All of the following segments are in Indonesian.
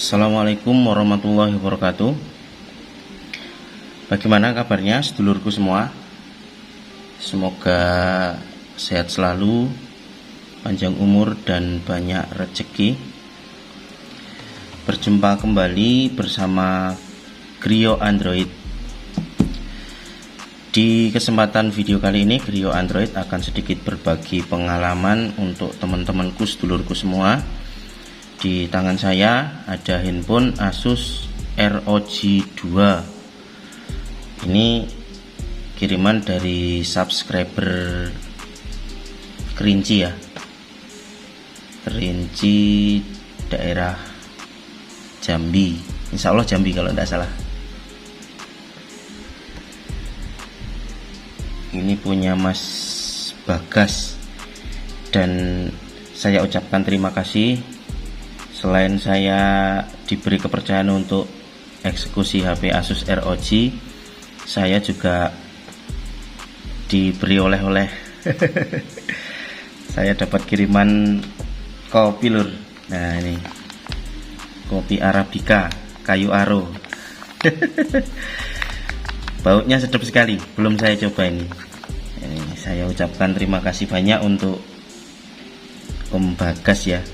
Assalamualaikum warahmatullahi wabarakatuh. Bagaimana kabarnya sedulurku semua? Semoga sehat selalu, panjang umur dan banyak rezeki. Berjumpa kembali bersama Griyo Android. Di kesempatan video kali ini, Griyo Android akan sedikit berbagi pengalaman untuk teman-temanku sedulurku semua. Di tangan saya ada handphone Asus ROG 2. Ini kiriman dari subscriber Kerinci ya, Kerinci daerah Jambi, insya Allah Jambi kalau tidak salah. Ini punya Mas Bagas, dan saya ucapkan terima kasih. Selain saya diberi kepercayaan untuk eksekusi HP Asus ROG, saya juga diberi oleh-oleh. Saya dapat kiriman kopi lur. Nah ini kopi Arabica kayu aro. Baunya sedap sekali, belum saya coba ini. Saya ucapkan terima kasih banyak untuk Om Bagas ya.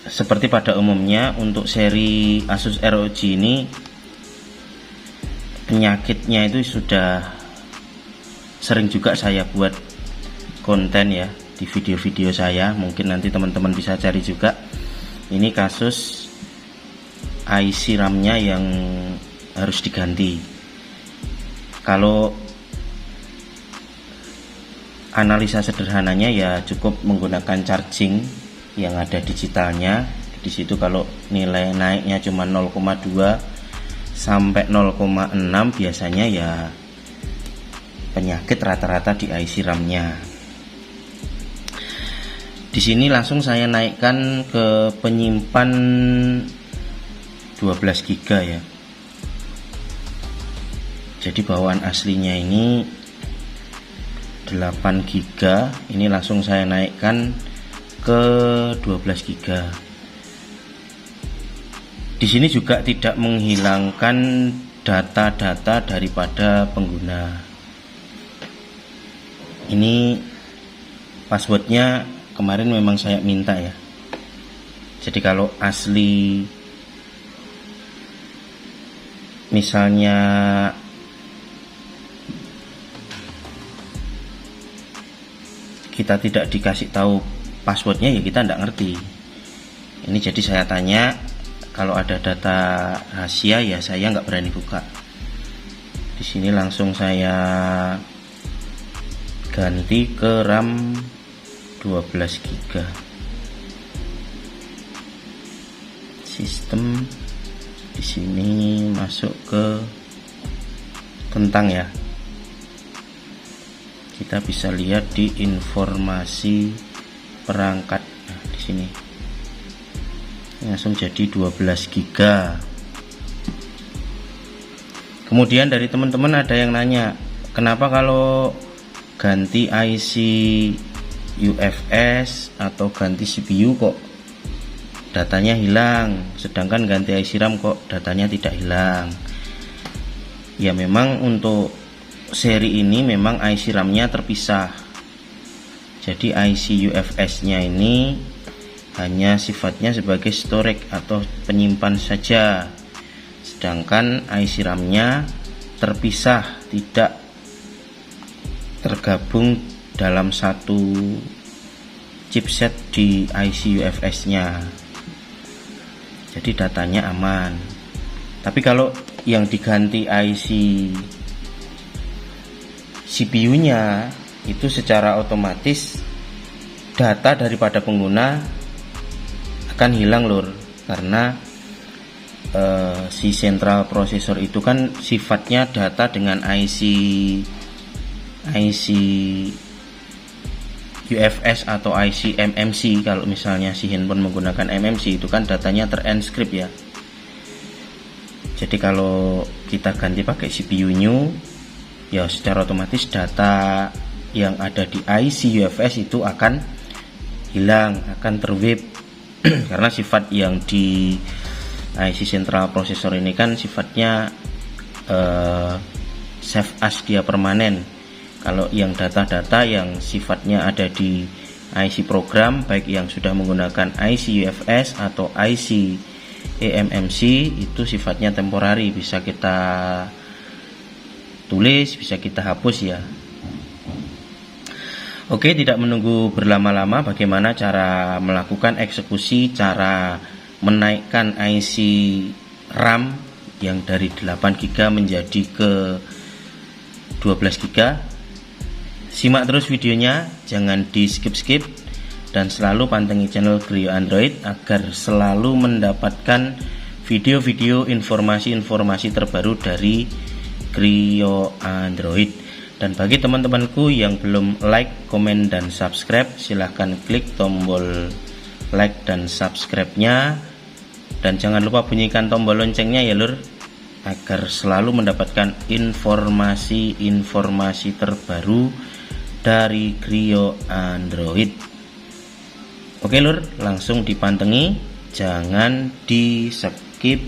Seperti pada umumnya untuk seri Asus ROG ini, penyakitnya itu sudah sering juga saya buat konten ya di video-video saya. Mungkin nanti teman-teman bisa cari juga. Ini kasus IC RAM-nya yang harus diganti. Kalau analisa sederhananya ya cukup menggunakan charging yang ada digitalnya. Di situ kalau nilai naiknya cuma 0,2 sampai 0,6 biasanya ya penyakit rata-rata di IC RAM-nya. Di sini langsung saya naikkan ke penyimpan 12 GB ya. Jadi bawaan aslinya ini 8 GB, ini langsung saya naikkan ke 12 GB. Di sini juga tidak menghilangkan data-data daripada pengguna. Ini passwordnya kemarin memang saya minta ya. Jadi kalau asli misalnya kita tidak dikasih tahu passwordnya ya kita tidak ngerti. Ini jadi saya tanya, kalau ada data rahasia ya saya nggak berani buka. Di sini langsung saya ganti ke RAM 12 GB. Sistem di sini masuk ke tentang ya. Kita bisa lihat di informasi perangkat. Nah, di sini langsung jadi 12 GB. Kemudian dari teman-teman ada yang nanya, kenapa kalau ganti IC UFS atau ganti CPU kok datanya hilang, sedangkan ganti IC RAM kok datanya tidak hilang? Ya memang untuk seri ini memang IC RAM-nya terpisah. Jadi IC UFS-nya ini hanya sifatnya sebagai storage atau penyimpan saja. Sedangkan IC RAM-nya terpisah, tidak tergabung dalam satu chipset di IC UFS-nya. Jadi datanya aman. Tapi kalau yang diganti IC CPU-nya itu secara otomatis data daripada pengguna akan hilang lur, karena si central processor itu kan sifatnya data dengan IC UFS atau IC MMC. Kalau misalnya si handphone menggunakan MMC itu kan datanya terenkrip ya. Jadi kalau kita ganti pakai CPU new, ya secara otomatis data yang ada di IC UFS itu akan hilang, akan terwip karena sifat yang di IC Central Processor ini kan sifatnya save as dia permanen. Kalau yang data-data yang sifatnya ada di IC program, baik yang sudah menggunakan IC UFS atau IC eMMC, itu sifatnya temporari, bisa kita tulis, bisa kita hapus ya. Oke, tidak menunggu berlama-lama, bagaimana cara melakukan eksekusi, cara menaikkan IC RAM yang dari 8 GB menjadi ke 12 GB. Simak terus videonya, jangan di skip-skip, dan selalu pantengin channel Griyo Android agar selalu mendapatkan video-video informasi-informasi terbaru dari Griyo Android. Dan bagi teman-temanku yang belum like, komen, dan subscribe, silahkan klik tombol like dan subscribe-nya, dan jangan lupa bunyikan tombol loncengnya ya lur, agar selalu mendapatkan informasi-informasi terbaru dari Griyo Android. Oke lur, langsung dipantengi, jangan di skip.